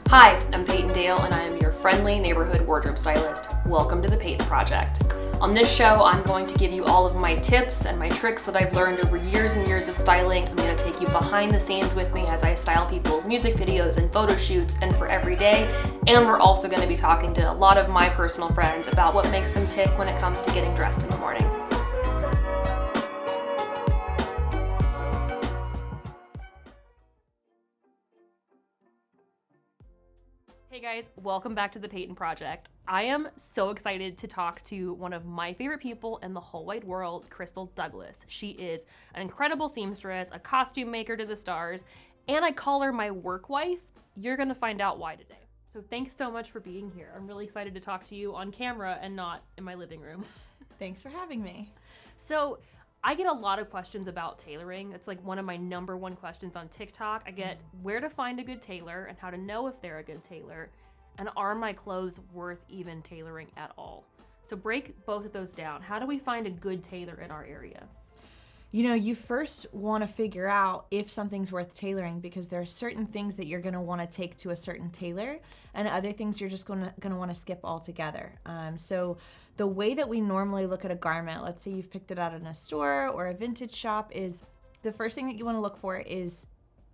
Hi, I'm Payton Dale, and I am your friendly neighborhood wardrobe stylist. Welcome to the Payton Project. On this show, I'm going to give you all of my tips and my tricks that I've learned over years and years of styling. I'm going to take you behind the scenes with me as I style people's music videos and photo shoots and for every day. And we're also going to be talking to a lot of my personal friends about what makes them tick when it comes to getting dressed in the morning. Hey guys, welcome back to the Payton Project. I am so excited to talk to one of my favorite people in the whole wide world, Krystal Douglas. She is an incredible seamstress, a costume maker to the stars, and I call her my work wife. You're gonna find out why today. So thanks so much for being here. I'm really excited to talk to you on camera and not in my living room. Thanks for having me. So I get a lot of questions about tailoring. It's like one of my number one questions on TikTok. I get where to find a good tailor and how to know if they're a good tailor, and are my clothes worth even tailoring at all? So break both of those down. How do we find a good tailor in our area? You know, you first want to figure out if something's worth tailoring, because there are certain things that you're going to want to take to a certain tailor and other things you're just going to want to skip altogether. So the way that we normally look at a garment, let's say you've picked it out in a store or a vintage shop, is the first thing that you want to look for is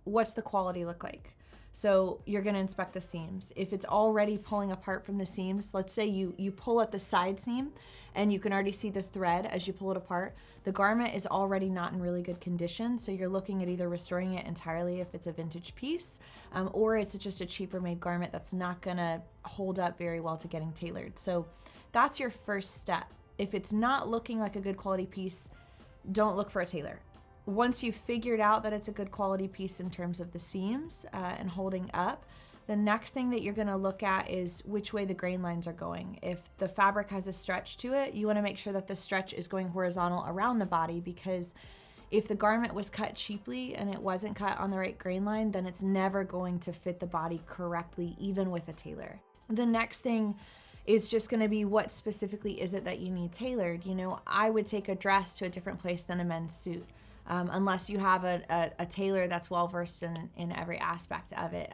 what's the quality look like. So you're going to inspect the seams. If it's already pulling apart from the seams, let's say you pull at the side seam and you can already see the thread as you pull it apart, the garment is already not in really good condition. So you're looking at either restoring it entirely if it's a vintage piece, or it's just a cheaper made garment that's not going to hold up very well to getting tailored. So that's your first step. If it's not looking like a good quality piece, don't look for a tailor. Once you've figured out that it's a good quality piece in terms of the seams and holding up, the next thing that you're going to look at is which way the grain lines are going. If the fabric has a stretch to it, you want to make sure that the stretch is going horizontal around the body, because if the garment was cut cheaply and it wasn't cut on the right grain line, then it's never going to fit the body correctly, even with a tailor. The next thing is just going to be what specifically is it that you need tailored. You know, I would take a dress to a different place than a men's suit. Unless you have a tailor that's well-versed in every aspect of it.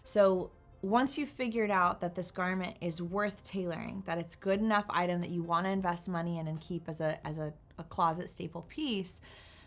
So once you've figured out that this garment is worth tailoring, that it's good enough item that you want to invest money in and keep as a closet staple piece,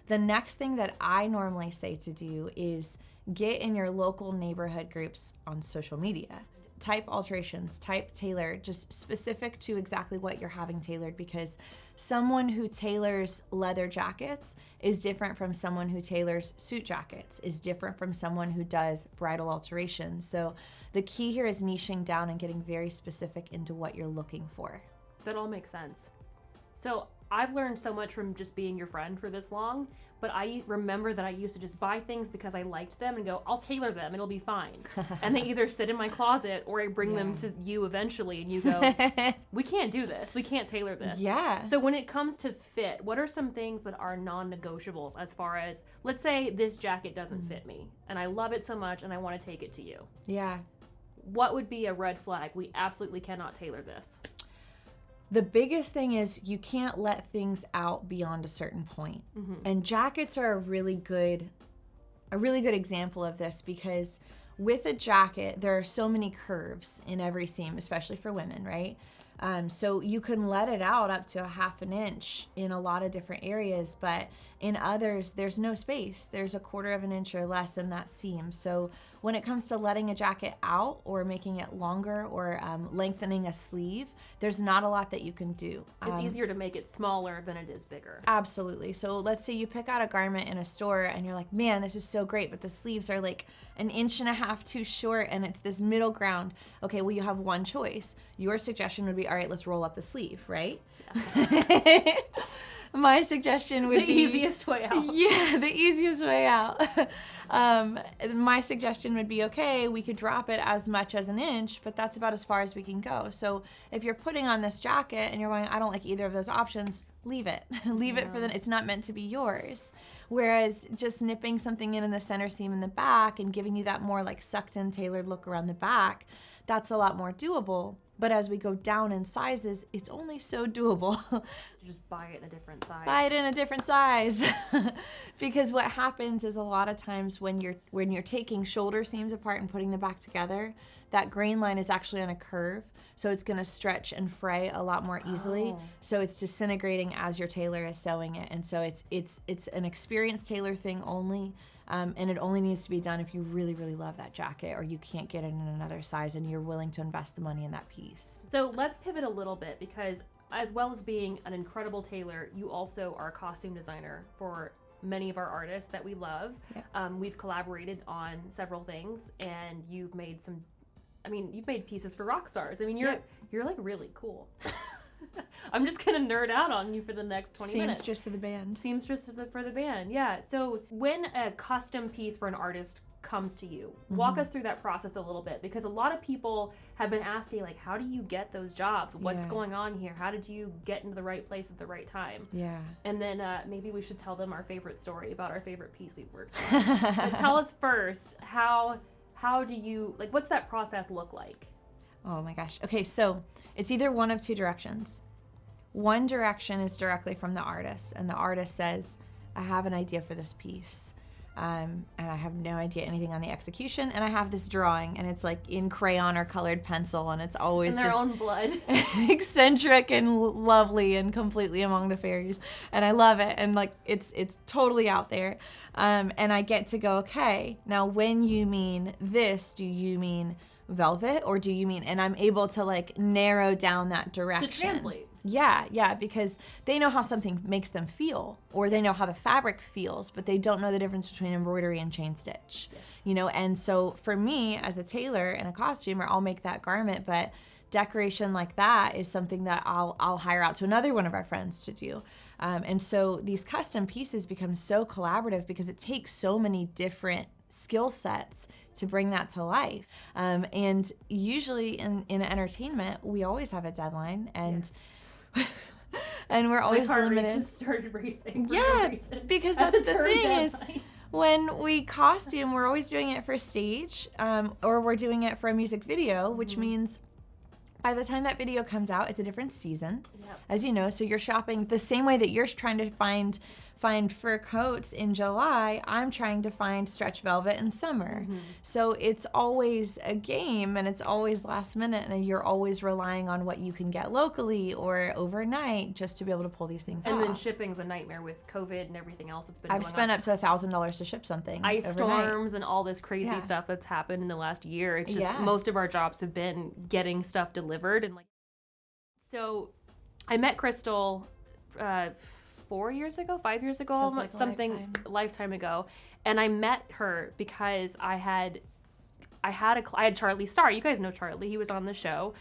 the next thing that I normally say to do is get in your local neighborhood groups on social media. Type alterations, type tailor, just specific to exactly what you're having tailored, because someone who tailors leather jackets is different from someone who tailors suit jackets, is different from someone who does bridal alterations. So the key here is niching down and getting very specific into what you're looking for. That all makes sense. So I've learned so much from just being your friend for this long, but I remember that I used to just buy things because I liked them and go, I'll tailor them, it'll be fine. And they either sit in my closet or I bring them to you eventually and you go, we can't do this, we can't tailor this. Yeah. So when it comes to fit, what are some things that are non-negotiables as far as, let's say this jacket doesn't fit me and I love it so much and I want to take it to you. Yeah. What would be a red flag? We absolutely cannot tailor this. The biggest thing is you can't let things out beyond a certain point. And jackets are a really good example of this, because with a jacket, there are so many curves in every seam, especially for women, right? So you can let it out up to a half an inch in a lot of different areas, but in others, there's no space. There's a quarter of an inch or less in that seam. So when it comes to letting a jacket out or making it longer or lengthening a sleeve, there's not a lot that you can do. It's easier to make it smaller than it is bigger. Absolutely. So let's say you pick out a garment in a store and you're like, man, this is so great, but the sleeves are like an inch and a half too short and it's this middle ground. Okay, well, you have one choice. Your suggestion would be, all right, let's roll up the sleeve, right? Yeah. My suggestion would be... The easiest way out. Yeah, the easiest way out. My suggestion would be, okay, we could drop it as much as an inch, but that's about as far as we can go. So if you're putting on this jacket and you're going, I don't like either of those options, leave it. Leave it for it's not meant to be yours. Whereas just nipping something in the center seam in the back and giving you that more like sucked in tailored look around the back, that's a lot more doable. But as we go down in sizes, it's only so doable. Just buy it in a different size. Buy it in a different size. Because what happens is a lot of times when you're taking shoulder seams apart and putting them back together, that grain line is actually on a curve, so it's going to stretch and fray a lot more easily. So it's disintegrating as your tailor is sewing it, and so it's an experienced tailor thing only. And it only needs to be done if you really, really love that jacket, or you can't get it in another size and you're willing to invest the money in that piece. So let's pivot a little bit, because as well as being an incredible tailor, you also are a costume designer for many of our artists that we love. Yep. We've collaborated on several things, and you've made pieces for rock stars. I mean, you're like really cool. I'm just gonna nerd out on you for the next 20 minutes. Seamstress of the band. Seamstress for the band, yeah. So when a custom piece for an artist comes to you, walk us through that process a little bit, because a lot of people have been asking, like, how do you get those jobs? What's going on here? How did you get into the right place at the right time? Yeah. And then maybe we should tell them our favorite story about our favorite piece we've worked on. But tell us first, how do you, like, what's that process look like? Oh my gosh. Okay, so it's either one of two directions. One direction is directly from the artist, and the artist says, I have an idea for this piece, and I have no idea anything on the execution, and I have this drawing, and it's like in crayon or colored pencil, and it's always in their own blood. eccentric and lovely and completely among the fairies, and I love it, and like it's totally out there, and I get to go, okay, now when you mean this, do you mean velvet, or do you mean, and I'm able to like narrow down that direction. To translate. Yeah, because they know how something makes them feel, or they know how the fabric feels, but they don't know the difference between embroidery and chain stitch. Yes. You know, and so for me as a tailor and a costumer, I'll make that garment, but decoration like that is something that I'll hire out to another one of our friends to do. And so these custom pieces become so collaborative because it takes so many different skill sets to bring that to life. And usually in entertainment, we always have a deadline, and and we're always limited. My heart rate just started racing. Yeah, because that's the thing is, when we costume, we're always doing it for stage, or we're doing it for a music video, which means by the time that video comes out, it's a different season, as you know. So you're shopping the same way that you're trying to find fur coats in July, I'm trying to find stretch velvet in summer. So it's always a game, and it's always last minute, and you're always relying on what you can get locally or overnight just to be able to pull these things off. And then shipping's a nightmare with COVID and everything else that's been going on. I've spent up to $1,000 to ship something. Ice overnight. Storms and all this crazy stuff that's happened in the last year. It's just most of our jobs have been getting stuff delivered, and like, so I met Krystal 5 years ago, almost, like something lifetime ago, and I met her because I had Charlie Starr. You guys know Charlie. He was on the show.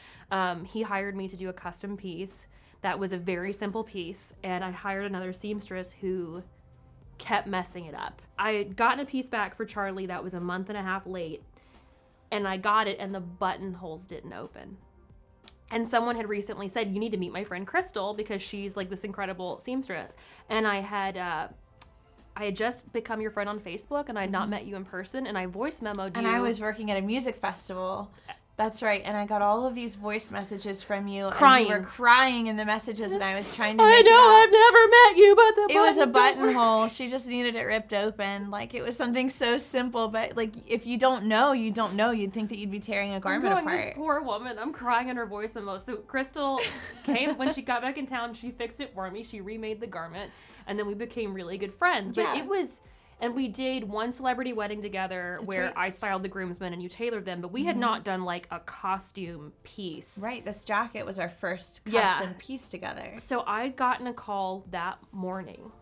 He hired me to do a custom piece that was a very simple piece, and I hired another seamstress who kept messing it up. I had gotten a piece back for Charlie that was a month and a half late, and I got it, and the buttonholes didn't open. And someone had recently said, you need to meet my friend Krystal, because she's like this incredible seamstress. And I had just become your friend on Facebook, and I had not met you in person, and I voice memoed you. And I was working at a music festival. That's right. And I got all of these voice messages from you. Crying. And you were crying in the messages, and I was trying to I make know, it up. I've never met you, but it was a buttonhole. She just needed it ripped open. Like, it was something so simple, but like, if you don't know, you don't know. You'd think that you'd be tearing a garment apart. This poor woman. I'm crying in her voice memo. So Krystal came when she got back in town. She fixed it for me. She remade the garment, and then we became really good friends. But it was. And we did one celebrity wedding together. That's where right. I styled the groomsmen and you tailored them, but we had not done like a costume piece. Right, this jacket was our first custom piece together. So I'd gotten a call that morning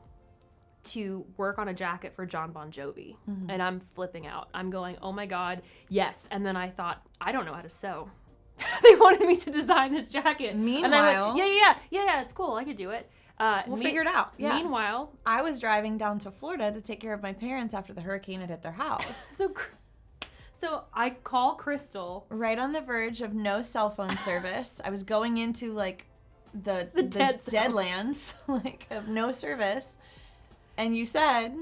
to work on a jacket for John Bon Jovi, and I'm flipping out. I'm going, oh my God, yes. And then I thought, I don't know how to sew. They wanted me to design this jacket. Meanwhile, and I went, yeah, it's cool, I could do it. We'll figure it out. Yeah. Meanwhile, I was driving down to Florida to take care of my parents after the hurricane had hit their house. So I call Krystal. Right on the verge of no cell phone service. I was going into like the deadlands, like of no service. And you said,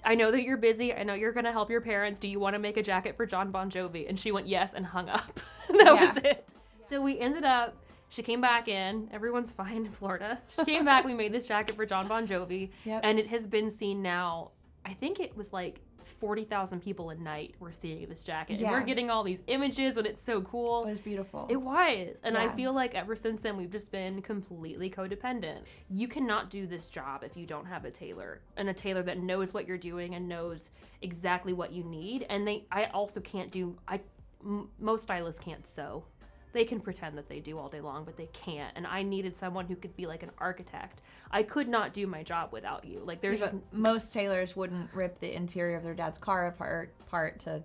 I know that you're busy. I know you're going to help your parents. Do you want to make a jacket for John Bon Jovi? And she went, yes, and hung up. That was it. So we ended up, she came back in. Everyone's fine in Florida. She came back. We made this jacket for John Bon Jovi. Yep. And it has been seen now, I think it was like 40,000 people a night were seeing this jacket. Yeah. And we're getting all these images, and it's so cool. It was beautiful. It was. And I Yeah. feel like ever since then, we've just been completely codependent. You cannot do this job if you don't have a tailor, and a tailor that knows what you're doing and knows exactly what you need. And I also can't most stylists can't sew. They can pretend that they do all day long, but they can't. And I needed someone who could be like an architect. I could not do my job without you. Like, there's just... Most tailors wouldn't rip the interior of their dad's car apart to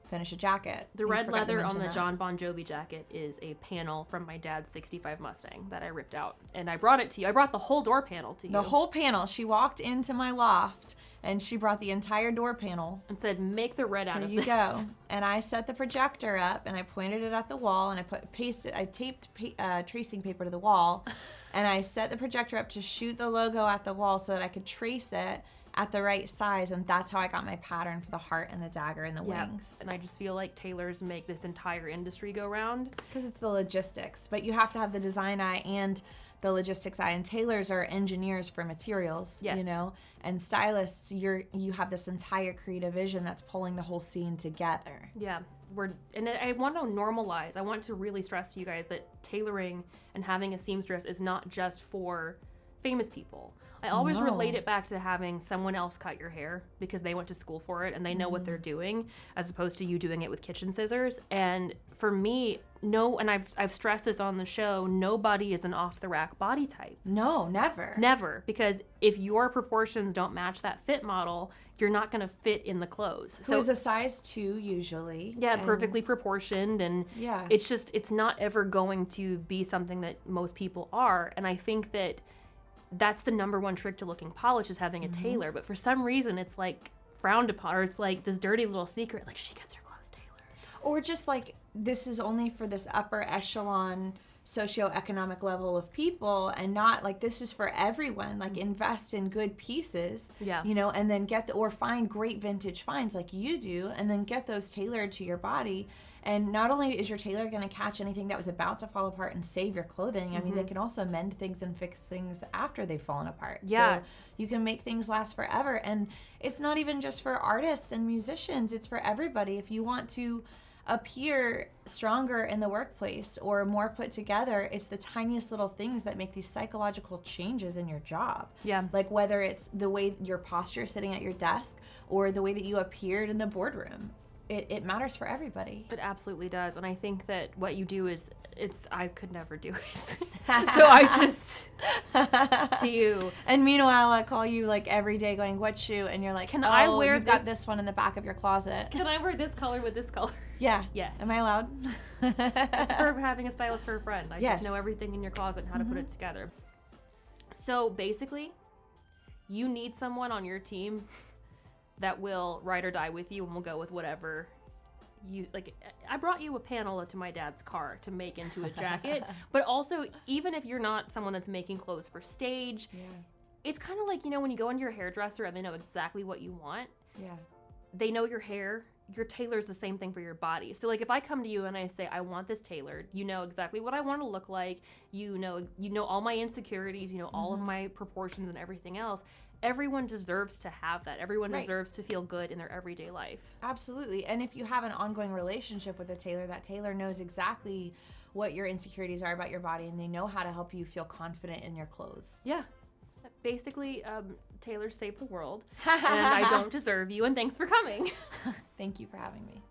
finish a jacket. The red leather on the John Bon Jovi jacket is a panel from my dad's 65 Mustang that I ripped out. And I brought it to you. I brought the whole door panel to you. The whole panel. She walked into my loft and she brought the entire door panel. And said, make the red out of Here this. you go. And I set the projector up and I pointed it at the wall and I taped tracing paper to the wall. And I set the projector up to shoot the logo at the wall so that I could trace it at the right size, and that's how I got my pattern for the heart and the dagger and the wings. And I just feel like tailors make this entire industry go round. Because it's the logistics, but you have to have the design eye and the logistics eye, and tailors are engineers for materials, Yes. you know, and stylists, you have this entire creative vision that's pulling the whole scene together. Yeah, I want to normalize. I want to really stress to you guys that tailoring and having a seamstress is not just for famous people. I always relate it back to having someone else cut your hair because they went to school for it and they know what they're doing, as opposed to you doing it with kitchen scissors. And for me, and I've stressed this on the show, nobody is an off-the-rack body type. No, never. Never, because if your proportions don't match that fit model, you're not going to fit in the clothes. So it's a size 2 usually. Yeah, perfectly proportioned, and yeah. it's not ever going to be something that most people are. And I think that's the number one trick to looking polished, is having a tailor. But for some reason, it's like frowned upon, or it's like this dirty little secret, like she gets her clothes tailored. Or just like, this is only for this upper echelon socioeconomic level of people, and not like, this is for everyone. Like, invest in good pieces, Yeah. you know, and then or find great vintage finds like you do, and then get those tailored to your body. And not only is your tailor going to catch anything that was about to fall apart and save your clothing, I mean, they can also mend things and fix things after they've fallen apart. Yeah. So you can make things last forever. And it's not even just for artists and musicians, it's for everybody. If you want to appear stronger in the workplace or more put together, it's the tiniest little things that make these psychological changes in your job. Yeah. Like whether it's the way your posture sitting at your desk or the way that you appeared in the boardroom. It matters for everybody. It absolutely does. And I think that what you do is, I could never do it. So I just, to you. And meanwhile, I call you like every day going, what shoe? And you're like, I wear you've got this one in the back of your closet. Can I wear this color with this color? Yeah. Yes. Am I allowed? It's for having a stylist for a friend. I Yes. just know everything in your closet and how to put it together. So basically, you need someone on your team that will ride or die with you, and will go with whatever you like. I brought you a panel to my dad's car to make into a jacket, but also, even if you're not someone that's making clothes for stage, it's kind of like, you know, when you go into your hairdresser and they know exactly what you want. Yeah. They know your hair. Your tailor's the same thing for your body. So like, if I come to you and I say, I want this tailored, you know exactly what I want to look like. You know all my insecurities, you know all of my proportions and everything else. Everyone deserves to have that. Everyone deserves to feel good in their everyday life. Absolutely. And if you have an ongoing relationship with a tailor, that tailor knows exactly what your insecurities are about your body, and they know how to help you feel confident in your clothes. Yeah. Basically, tailors save the world, and I don't deserve you, and thanks for coming. Thank you for having me.